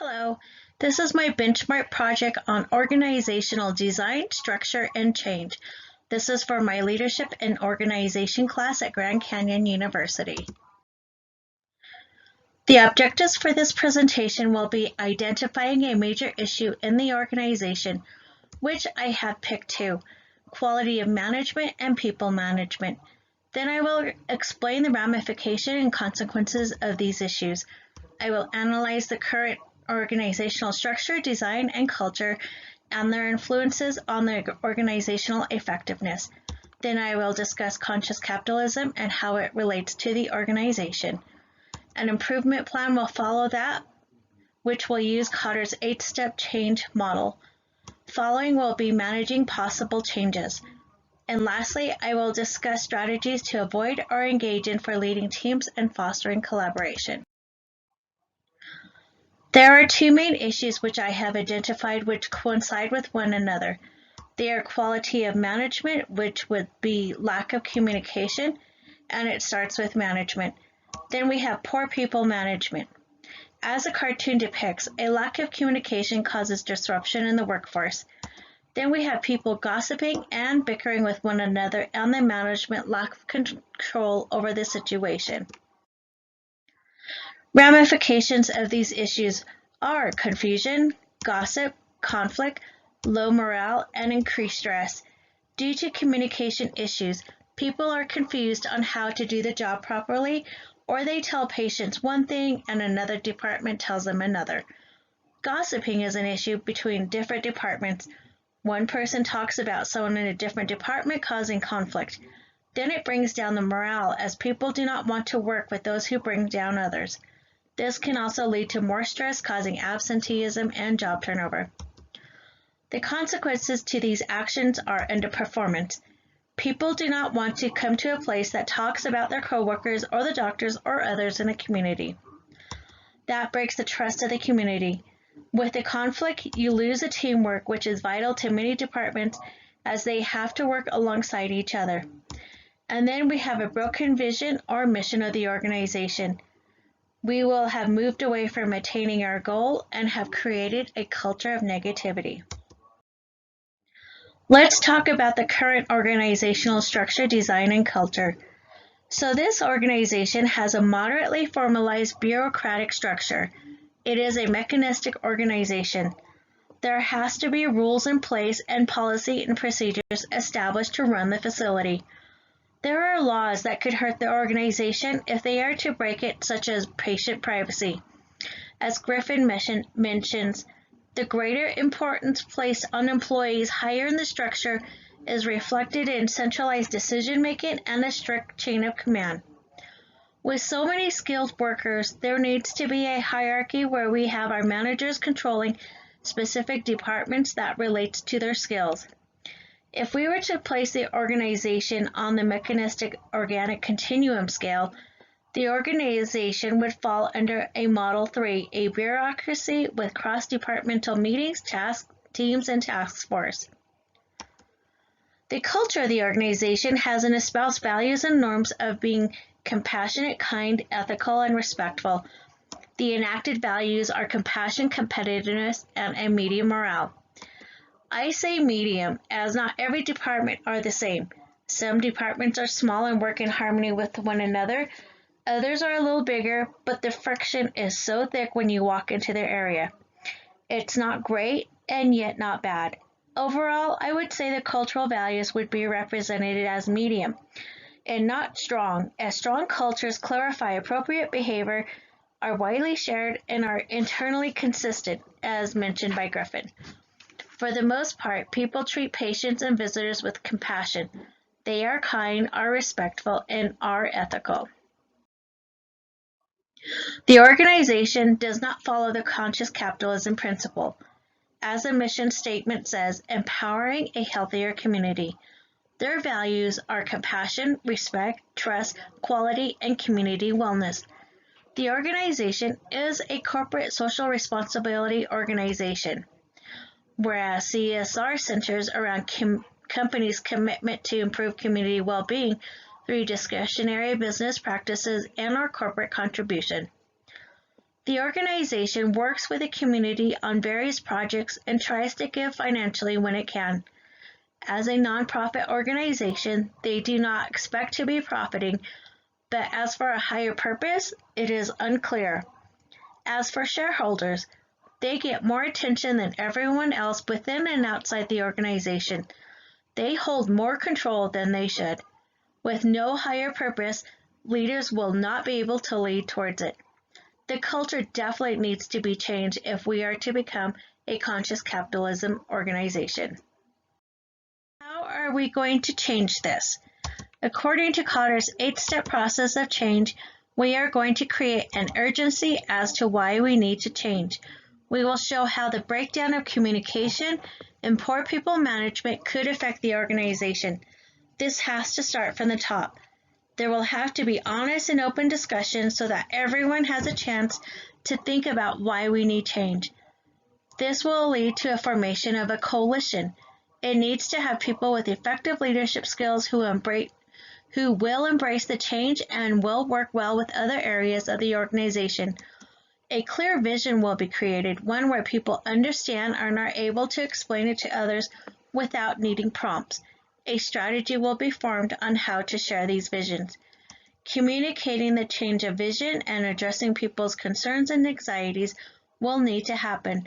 Hello, this is my benchmark project on organizational design, structure, and change. This is for my Leadership and Organization class at Grand Canyon University. The objectives for this presentation will be identifying a major issue in the organization, which I have picked two: quality of management and people management. Then I will explain the ramification and consequences of these issues. I will analyze the current organizational structure, design, and culture, and their influences on the organizational effectiveness. Then I will discuss conscious capitalism and how it relates to the organization. An improvement plan will follow that, which will use Kotter's 8-step change model. Following will be managing possible changes. And lastly, I will discuss strategies to avoid or engage in for leading teams and fostering collaboration. There are two main issues which I have identified which coincide with one another. They are quality of management, which would be lack of communication, and it starts with management. Then we have poor people management. As the cartoon depicts, a lack of communication causes disruption in the workforce. Then we have people gossiping and bickering with one another, and the management lack of control over the situation. Ramifications of these issues are confusion, gossip, conflict, low morale, and increased stress. Due to communication issues, people are confused on how to do the job properly, or they tell patients one thing and another department tells them another. Gossiping is an issue between different departments. One person talks about someone in a different department, causing conflict. Then it brings down the morale, as people do not want to work with those who bring down others. This can also lead to more stress, causing absenteeism and job turnover. The consequences to these actions are underperformance. People do not want to come to a place that talks about their coworkers or the doctors or others in the community. That breaks the trust of the community. With the conflict, you lose the teamwork, which is vital to many departments, as they have to work alongside each other. And then we have a broken vision or mission of the organization. We will have moved away from attaining our goal and have created a culture of negativity. Let's talk about the current organizational structure, design, and culture. So this organization has a moderately formalized bureaucratic structure. It is a mechanistic organization. There has to be rules in place and policy and procedures established to run the facility. There are laws that could hurt the organization if they are to break it, such as patient privacy. As Griffin mentions, the greater importance placed on employees higher in the structure is reflected in centralized decision-making and a strict chain of command. With so many skilled workers, there needs to be a hierarchy where we have our managers controlling specific departments that relates to their skills. If we were to place the organization on the mechanistic organic continuum scale, the organization would fall under a Model 3, a bureaucracy with cross-departmental meetings, tasks, teams, and task force. The culture of the organization has an espoused values and norms of being compassionate, kind, ethical, and respectful. The enacted values are compassion, competitiveness, and a medium morale. I say medium, as not every department are the same. Some departments are small and work in harmony with one another. Others are a little bigger, but the friction is so thick when you walk into their area. It's not great, and yet not bad. Overall, I would say the cultural values would be represented as medium, and not strong, as strong cultures clarify appropriate behavior, are widely shared, and are internally consistent, as mentioned by Griffin. For the most part, people treat patients and visitors with compassion. They are kind, are respectful, and are ethical. The organization does not follow the conscious capitalism principle. As the mission statement says, empowering a healthier community. Their values are compassion, respect, trust, quality, and community wellness. The organization is a corporate social responsibility organization, whereas CSR centers around companies' commitment to improve community well-being through discretionary business practices and/or corporate contribution. The organization works with the community on various projects and tries to give financially when it can. As a nonprofit organization, they do not expect to be profiting, but as for a higher purpose, it is unclear. As for shareholders, they get more attention than everyone else within and outside the organization. They hold more control than they should. With no higher purpose, leaders will not be able to lead towards it. The culture definitely needs to be changed if we are to become a conscious capitalism organization. How are we going to change this? According to Kotter's 8-step process of change, we are going to create an urgency as to why we need to change. We will show how the breakdown of communication and poor people management could affect the organization. This has to start from the top. There will have to be honest and open discussion so that everyone has a chance to think about why we need change. This will lead to a formation of a coalition. It needs to have people with effective leadership skills who will embrace the change and will work well with other areas of the organization. A clear vision will be created, one where people understand and are able to explain it to others without needing prompts. A strategy will be formed on how to share these visions. Communicating the change of vision and addressing people's concerns and anxieties will need to happen.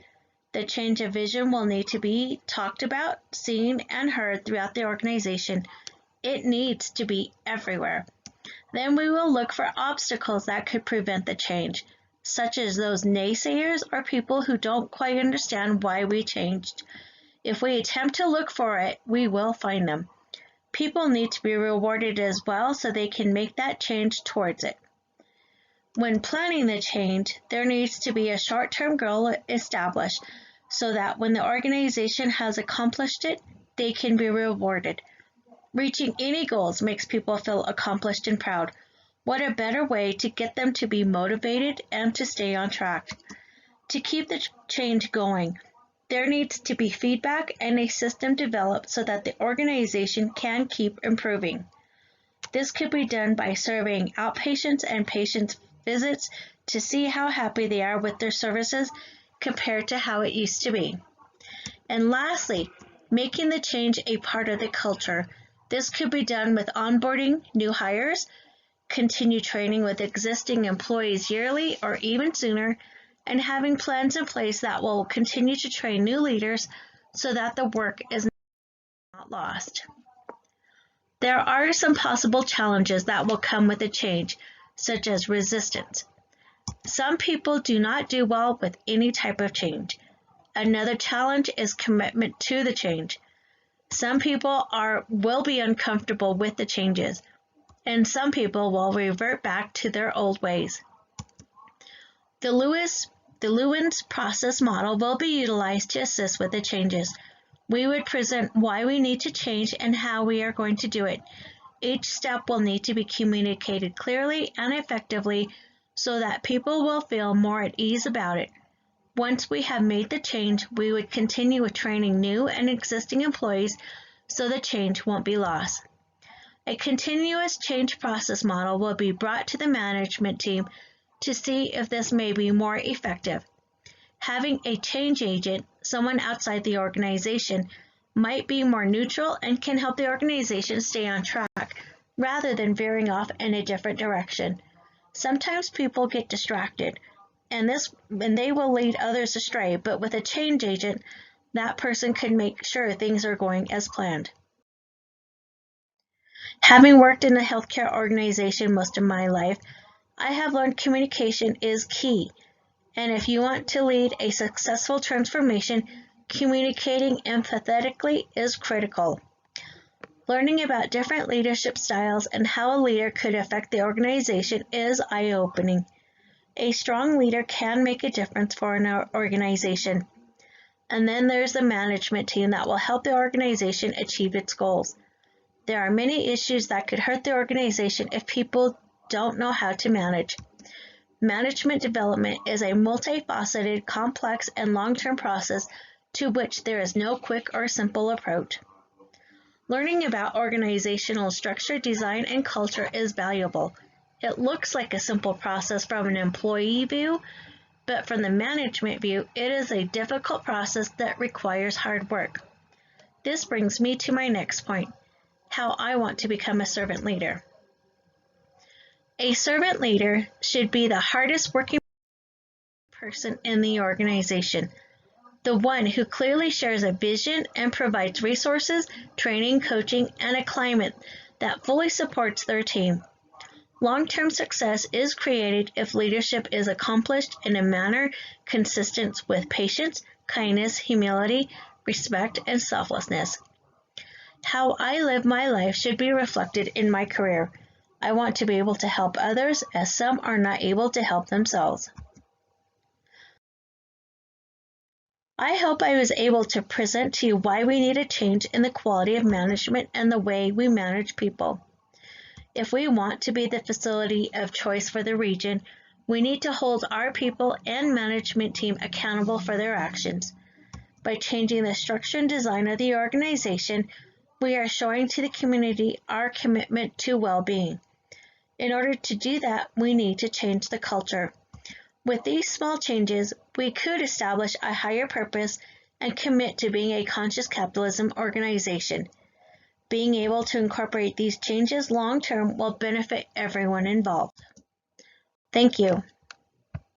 The change of vision will need to be talked about, seen, and heard throughout the organization. It needs to be everywhere. Then we will look for obstacles that could prevent the change, such as those naysayers or people who don't quite understand why we changed. If we attempt to look for it, we will find them. People need to be rewarded as well so they can make that change towards it. When planning the change, there needs to be a short-term goal established so that when the organization has accomplished it, they can be rewarded. Reaching any goals makes people feel accomplished and proud. What a better way to get them to be motivated and to stay on track. To keep the change going, there needs to be feedback and a system developed so that the organization can keep improving. This could be done by surveying outpatients and patients' visits to see how happy they are with their services compared to how it used to be. And lastly, making the change a part of the culture. This could be done with onboarding new hires, continue training with existing employees yearly or even sooner, and having plans in place that will continue to train new leaders so that the work is not lost. There are some possible challenges that will come with a change, such as resistance. Some people do not do well with any type of change. Another challenge is commitment to the change. Some people will be uncomfortable with the changes, and some people will revert back to their old ways. The Lewin's process model will be utilized to assist with the changes. We would present why we need to change and how we are going to do it. Each step will need to be communicated clearly and effectively so that people will feel more at ease about it. Once we have made the change, we would continue with training new and existing employees so the change won't be lost. A continuous change process model will be brought to the management team to see if this may be more effective. Having a change agent, someone outside the organization, might be more neutral and can help the organization stay on track rather than veering off in a different direction. Sometimes people get distracted, and they will lead others astray, but with a change agent, that person can make sure things are going as planned. Having worked in a healthcare organization most of my life, I have learned communication is key, and if you want to lead a successful transformation, communicating empathetically is critical. Learning about different leadership styles and how a leader could affect the organization is eye-opening. A strong leader can make a difference for an organization. And then there's the management team that will help the organization achieve its goals. There are many issues that could hurt the organization if people don't know how to manage. Management development is a multifaceted, complex, and long-term process to which there is no quick or simple approach. Learning about organizational structure, design, and culture is valuable. It looks like a simple process from an employee view, but from the management view, it is a difficult process that requires hard work. This brings me to my next point, how I want to become a servant leader. A servant leader should be the hardest working person in the organization, the one who clearly shares a vision and provides resources, training, coaching, and a climate that fully supports their team. Long-term success is created if leadership is accomplished in a manner consistent with patience, kindness, humility, respect, and selflessness. How I live my life should be reflected in my career. I want to be able to help others as some are not able to help themselves. I hope I was able to present to you why we need a change in the quality of management and the way we manage people. If we want to be the facility of choice for the region, we need to hold our people and management team accountable for their actions. By changing the structure and design of the organization, we are showing to the community our commitment to well-being. In order to do that, we need to change the culture. With these small changes, we could establish a higher purpose and commit to being a conscious capitalism organization. Being able to incorporate these changes long-term will benefit everyone involved. Thank you.